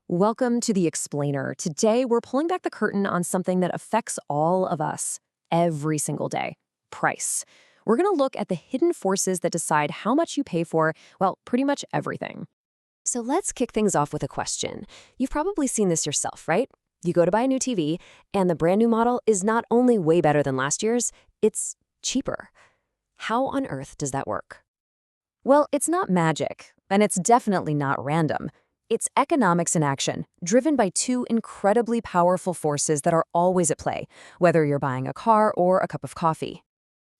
Welcome to The Explainer. Today, we're pulling back the curtain on something that affects all of us every single day: price. We're going to look at the hidden forces that decide how much you pay for, well, pretty much everything. So let's kick things off with a question. You've probably seen this yourself, right? You go to buy a new TV, and the brand new model is not only way better than last year's, it's cheaper. How on earth does that work? Well, it's not magic, and it's definitely not random. It's economics in action, driven by two incredibly powerful forces that are always at play, whether you're buying a car or a cup of coffee.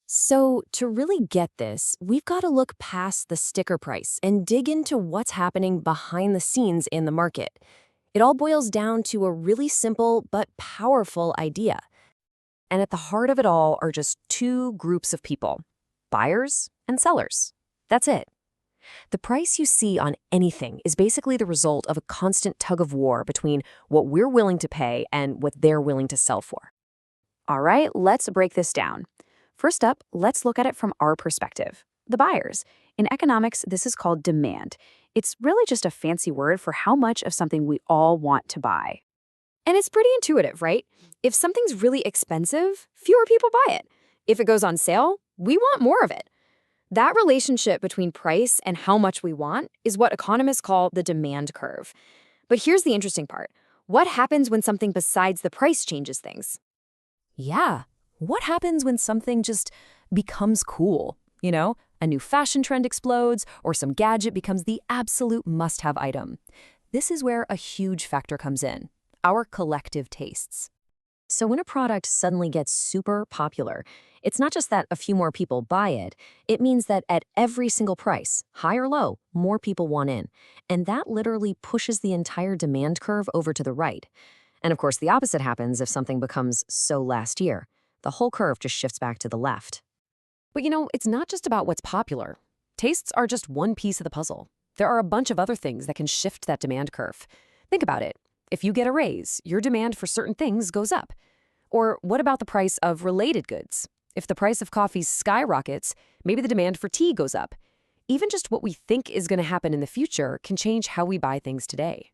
So, to really get this, we've got to look past the sticker price and dig into what's happening behind the scenes in the market. It all boils down to a really simple but powerful idea. And at the heart of it all are just two groups of people: buyers and sellers. That's it. The price you see on anything is basically the result of a constant tug of war between what we're willing to pay and what they're willing to sell for. All right, let's break this down. First up, let's look at it from our perspective, the buyers. In economics, this is called demand. It's really just a fancy word for how much of something we all want to buy. And it's pretty intuitive, right? If something's really expensive, fewer people buy it. If it goes on sale, we want more of it. That relationship between price and how much we want is what economists call the demand curve. But here's the interesting part. What happens when something besides the price changes things? Yeah, what happens when something just becomes cool? A new fashion trend explodes, or some gadget becomes the absolute must-have item. This is where a huge factor comes in: our collective tastes. So when a product suddenly gets super popular, it's not just that a few more people buy it. It means that at every single price, high or low, more people want in. And that literally pushes the entire demand curve over to the right. And of course, the opposite happens if something becomes so last year. The whole curve just shifts back to the left. But it's not just about what's popular. Tastes are just one piece of the puzzle. There are a bunch of other things that can shift that demand curve. Think about it. If you get a raise, your demand for certain things goes up. Or what about the price of related goods? If the price of coffee skyrockets, maybe the demand for tea goes up. Even just what we think is going to happen in the future can change how we buy things today.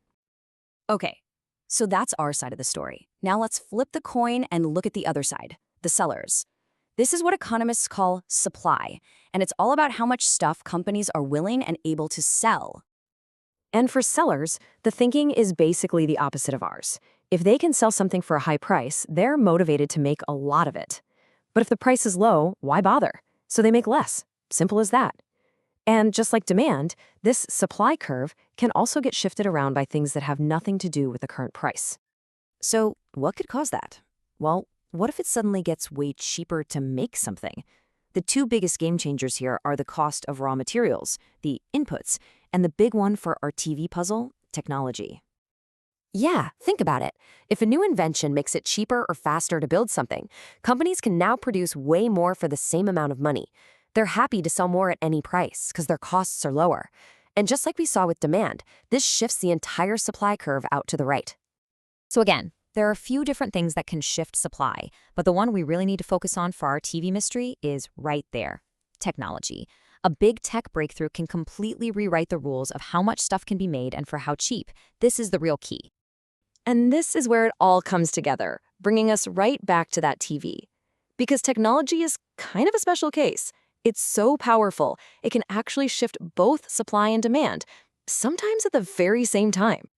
Okay, so that's our side of the story. Now let's flip the coin and look at the other side, the sellers. This is what economists call supply, and it's all about how much stuff companies are willing and able to sell. And for sellers, the thinking is basically the opposite of ours. If they can sell something for a high price, they're motivated to make a lot of it. But if the price is low, why bother? So they make less. Simple as that. And just like demand, this supply curve can also get shifted around by things that have nothing to do with the current price. So what could cause that? Well, what if it suddenly gets way cheaper to make something? The two biggest game changers here are the cost of raw materials, the inputs, and the big one for our TV puzzle, technology. Yeah, think about it. If a new invention makes it cheaper or faster to build something, companies can now produce way more for the same amount of money. They're happy to sell more at any price because their costs are lower. And just like we saw with demand, this shifts the entire supply curve out to the right. So again, there are a few different things that can shift supply, but the one we really need to focus on for our TV mystery is right there: technology. A big tech breakthrough can completely rewrite the rules of how much stuff can be made and for how cheap. This is the real key. And this is where it all comes together, bringing us right back to that TV. Because technology is kind of a special case. It's so powerful, it can actually shift both supply and demand, sometimes at the very same time.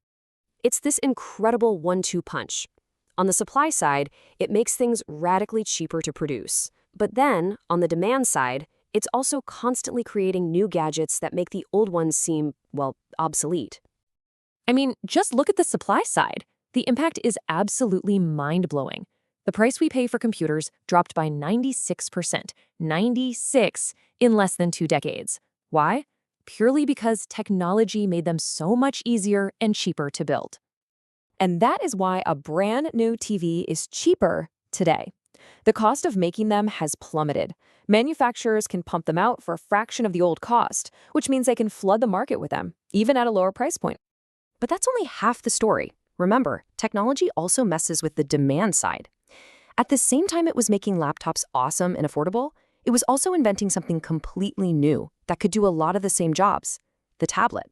It's this incredible one-two punch. On the supply side, it makes things radically cheaper to produce. But then, on the demand side, it's also constantly creating new gadgets that make the old ones seem, well, obsolete. I mean, just look at the supply side. The impact is absolutely mind-blowing. The price we pay for computers dropped by 96%, 96, in less than 2 decades. Why? Purely because technology made them so much easier and cheaper to build. And that is why a brand new TV is cheaper today. The cost of making them has plummeted. Manufacturers can pump them out for a fraction of the old cost, which means they can flood the market with them, even at a lower price point. But that's only half the story. Remember, technology also messes with the demand side. At the same time it was making laptops awesome and affordable, it was also inventing something completely new that could do a lot of the same jobs: the tablet.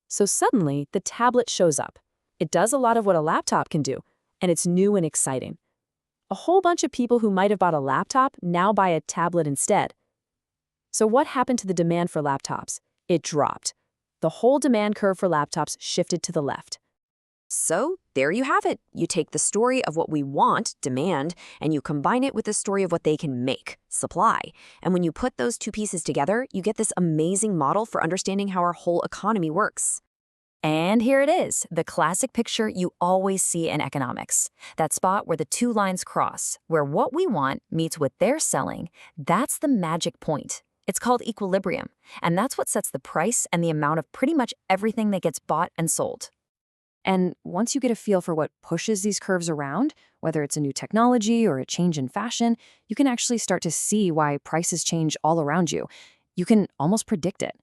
So suddenly, the tablet shows up. It does a lot of what a laptop can do, and it's new and exciting. A whole bunch of people who might have bought a laptop now buy a tablet instead. So what happened to the demand for laptops? It dropped. The whole demand curve for laptops shifted to the left. So there you have it. You take the story of what we want, demand, and you combine it with the story of what they can make, supply. And when you put those two pieces together, you get this amazing model for understanding how our whole economy works. And here it is, the classic picture you always see in economics. That spot where the two lines cross, where what we want meets what they're selling. That's the magic point. It's called equilibrium, and that's what sets the price and the amount of pretty much everything that gets bought and sold. And once you get a feel for what pushes these curves around, whether it's a new technology or a change in fashion, you can actually start to see why prices change all around you. You can almost predict it.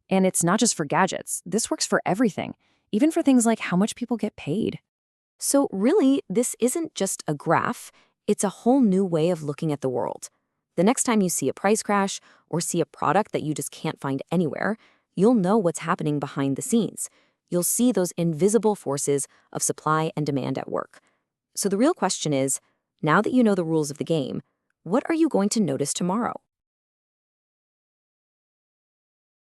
And it's not just for gadgets. This works for everything, even for things like how much people get paid. So really, this isn't just a graph. It's a whole new way of looking at the world. The next time you see a price crash or see a product that you just can't find anywhere, you'll know what's happening behind the scenes. You'll see those invisible forces of supply and demand at work. So the real question is, now that you know the rules of the game, what are you going to notice tomorrow?